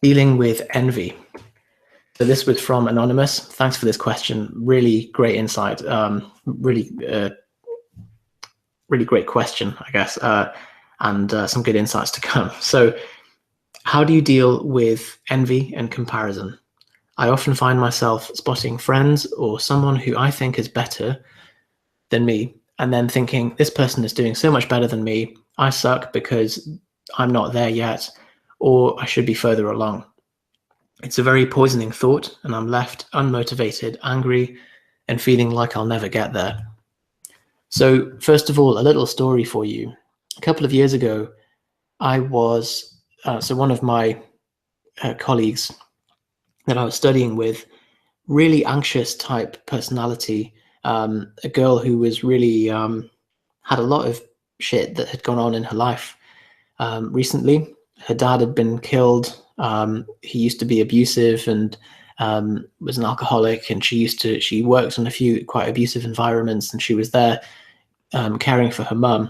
Dealing with envy. So this was from Anonymous. Thanks for this question. Really great insight. Really great question, I guess, and some good insights to come. So how do you deal with envy and comparison? I often find myself spotting friends or someone who I think is better than me, and then thinking, this person is doing so much better than me. I suck because I'm not there yet, or I should be further along. It's a very poisoning thought, and I'm left unmotivated, angry, and feeling like I'll never get there. So, first of all, a little story for you. A couple of years ago, I was, one of my colleagues that I was studying with, really anxious type personality, a girl who was really had a lot of shit that had gone on in her life recently. Her dad had been killed. He used to be abusive and was an alcoholic, and she worked in a few quite abusive environments, and she was there caring for her mum,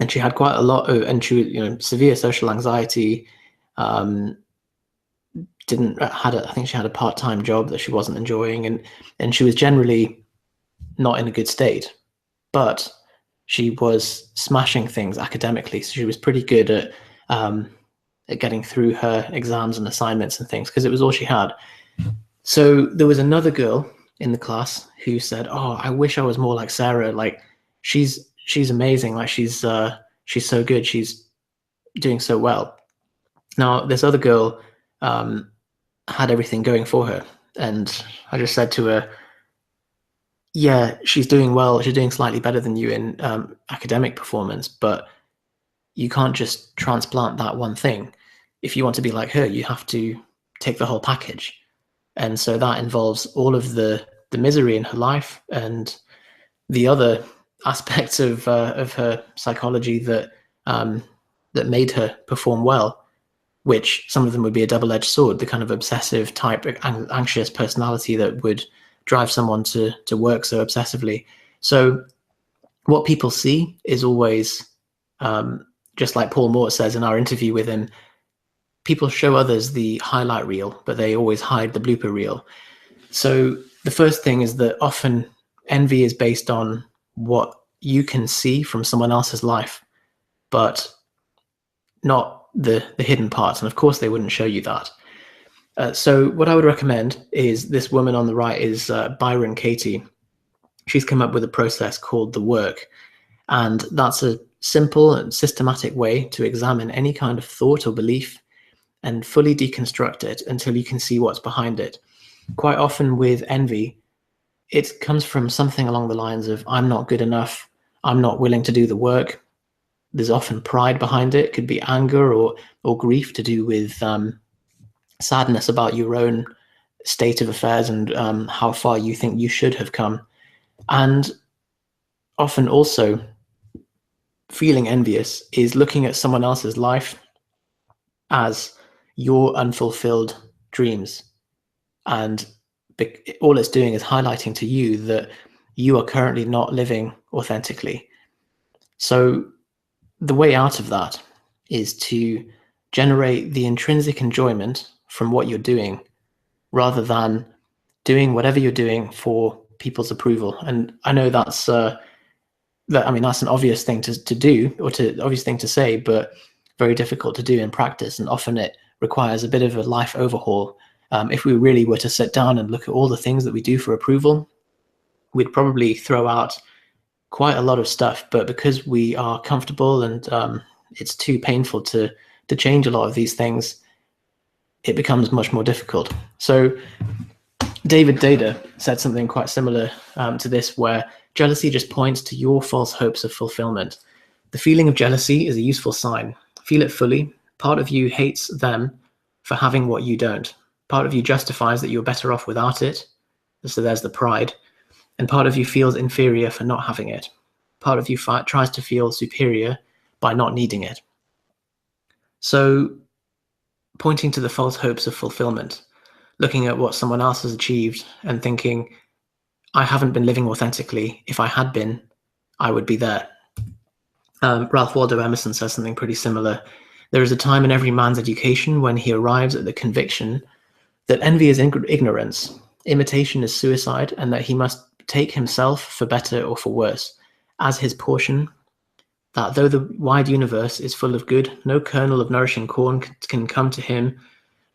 and she had quite a lot of, and she was, severe social anxiety. I think she had a part-time job that she wasn't enjoying, and she was generally not in a good state, but she was smashing things academically. So she was pretty good at getting through her exams and assignments and things because it was all she had. So there was another girl in the class who said, "Oh, I wish I was more like Sarah. Like she's amazing. Like she's so good. She's doing so well." Now this other girl had everything going for her, and I just said to her, yeah, she's doing well. She's doing slightly better than you in academic performance, but you can't just transplant that one thing. If you want to be like her, you have to take the whole package. And so that involves all of the misery in her life and the other aspects of her psychology that made her perform well, which some of them would be a double-edged sword, the kind of obsessive type, anxious personality that would drive someone to work so obsessively. So what people see is always, just like Paul Moore says in our interview with him, people show others the highlight reel, but they always hide the blooper reel. So the first thing is that often envy is based on what you can see from someone else's life, but not the hidden parts. And of course, they wouldn't show you that. So what I would recommend is this woman on the right is Byron Katie. She's come up with a process called The Work. And that's a simple and systematic way to examine any kind of thought or belief and fully deconstruct it until you can see what's behind it. Quite often with envy, it comes from something along the lines of, I'm not good enough, I'm not willing to do the work. There's often pride behind it. It could be anger or grief to do with sadness about your own state of affairs and how far you think you should have come. And often also feeling envious is looking at someone else's life as your unfulfilled dreams. And all it's doing is highlighting to you that you are currently not living authentically. So the way out of that is to generate the intrinsic enjoyment from what you're doing rather than doing whatever you're doing for people's approval. And I know that's an obvious thing to do, or obvious thing to say, but very difficult to do in practice. And often it requires a bit of a life overhaul. If we really were to sit down and look at all the things that we do for approval, we'd probably throw out quite a lot of stuff. But because we are comfortable and it's too painful to change a lot of these things, it becomes much more difficult. So David Dada said something quite similar to this, where jealousy just points to your false hopes of fulfillment. The feeling of jealousy is a useful sign. Feel it fully. Part of you hates them for having what you don't. Part of you justifies that you're better off without it. So there's the pride. And part of you feels inferior for not having it. Part of you tries to feel superior by not needing it. So pointing to the false hopes of fulfillment, looking at what someone else has achieved and thinking, I haven't been living authentically. If I had been, I would be there. Ralph Waldo Emerson says something pretty similar, There is a time in every man's education when he arrives at the conviction that envy is ignorance, imitation is suicide, and that he must take himself, for better or for worse, as his portion, that though the wide universe is full of good, no kernel of nourishing corn can come to him,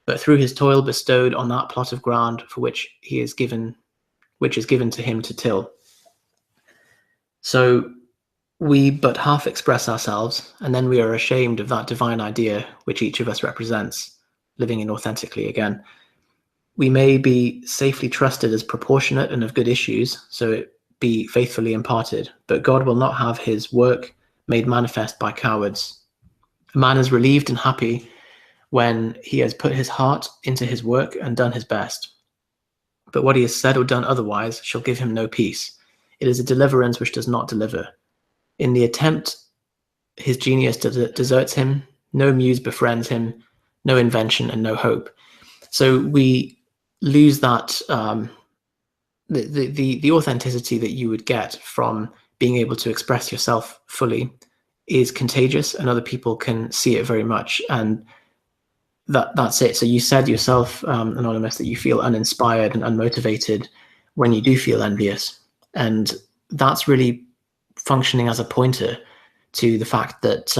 but through his toil bestowed on that plot of ground for which is given to him to till. So we but half express ourselves, and then we are ashamed of that divine idea which each of us represents, living inauthentically again. We may be safely trusted as proportionate and of good issues, so it be faithfully imparted, but God will not have his work made manifest by cowards. A man is relieved and happy when he has put his heart into his work and done his best. But what he has said or done otherwise shall give him no peace. It is a deliverance which does not deliver. In the attempt, his genius deserts him, no muse befriends him, no invention and no hope. So we lose that, the authenticity that you would get from being able to express yourself fully is contagious, and other people can see it very much. And that's it. So you said yourself, Anonymous, that you feel uninspired and unmotivated when you do feel envious. And that's really functioning as a pointer to the fact that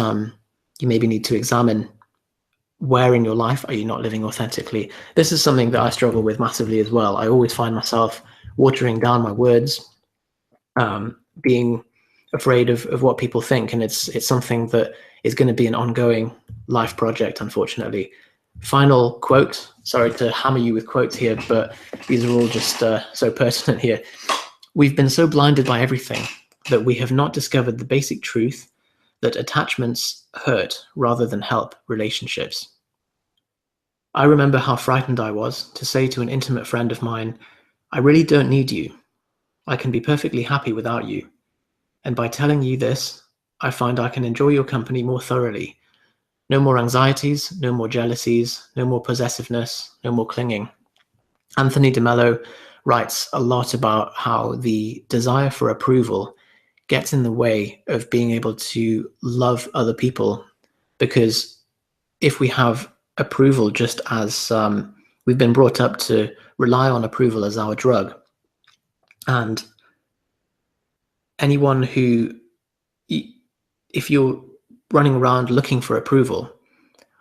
you maybe need to examine where in your life are you not living authentically. This is something that I struggle with massively as well. I always find myself watering down my words, being afraid of what people think. And it's something that is going to be an ongoing life project, unfortunately. Final quote. Sorry to hammer you with quotes here, but these are all just so pertinent here. We've been so blinded by everything that we have not discovered the basic truth that attachments hurt rather than help relationships. I remember how frightened I was to say to an intimate friend of mine, I really don't need you. I can be perfectly happy without you. And by telling you this, I find I can enjoy your company more thoroughly. No more anxieties, no more jealousies, no more possessiveness, no more clinging. Anthony de Mello writes a lot about how the desire for approval gets in the way of being able to love other people, because if we have approval, just as we've been brought up to rely on approval as our drug, and anyone who, if you're running around looking for approval,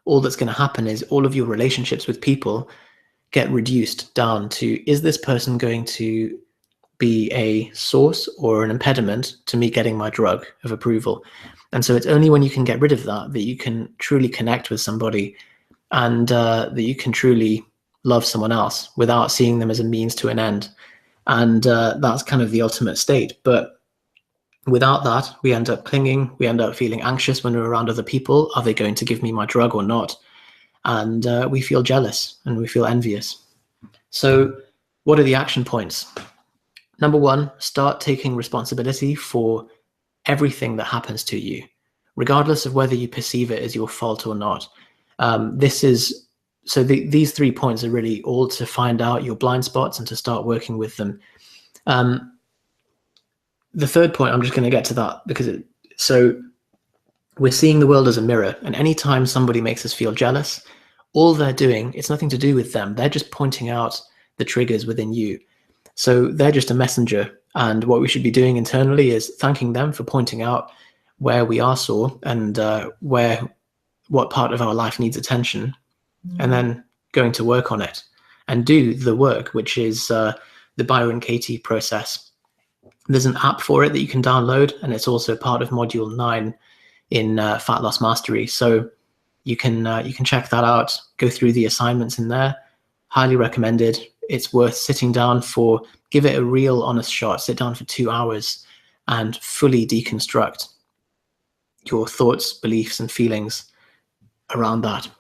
all that's going to happen is all of your relationships with people get reduced down to, is this person going to be a source or an impediment to me getting my drug of approval? And so it's only when you can get rid of that that you can truly connect with somebody, and that you can truly love someone else without seeing them as a means to an end. And that's kind of the ultimate state. But without that, we end up clinging. We end up feeling anxious when we're around other people. Are they going to give me my drug or not? And we feel jealous and we feel envious. So what are the action points? Number one, start taking responsibility for everything that happens to you, regardless of whether you perceive it as your fault or not. These 3 points are really all to find out your blind spots and to start working with them. The third point, I'm just going to get to that because so we're seeing the world as a mirror, and anytime somebody makes us feel jealous, all they're doing, it's nothing to do with them. They're just pointing out the triggers within you. So they're just a messenger. And what we should be doing internally is thanking them for pointing out where we are sore and what part of our life needs attention, and then going to work on it and do the work, which is the Byron Katie process. There's an app for it that you can download, and it's also part of Module 9 in Fat Loss Mastery. So you can check that out, go through the assignments in there. Highly recommended. It's worth sitting down for, give it a real honest shot, sit down for 2 hours and fully deconstruct your thoughts, beliefs, and feelings around that.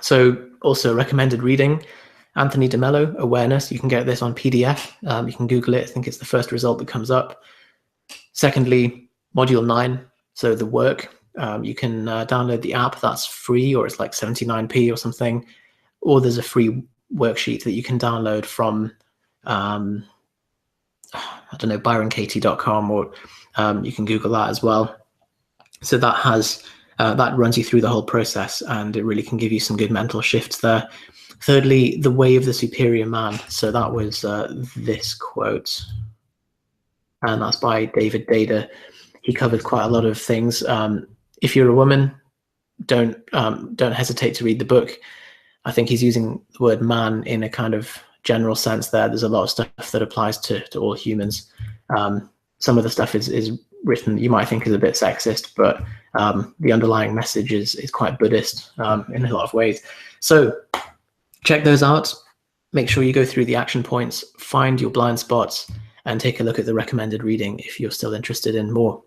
So also recommended reading, Anthony de Mello, Awareness. You can get this on PDF. You can Google it. I think it's the first result that comes up. Secondly, Module 9, so the work. You can download the app. That's free, or it's like 79p or something. Or there's a free worksheet that you can download from, I don't know, byronkatie.com, or you can Google that as well. So that has That runs you through the whole process, and it really can give you some good mental shifts there. Thirdly, The Way of the Superior Man. So that was this quote, and that's by David Dada. He covered quite a lot of things. If you're a woman, don't hesitate to read the book. I think he's using the word man in a kind of general sense there. There's a lot of stuff that applies to all humans. Some of the stuff is written, you might think is a bit sexist, but the underlying message is quite Buddhist in a lot of ways. So check those out. Make sure you go through the action points, find your blind spots, and take a look at the recommended reading if you're still interested in more.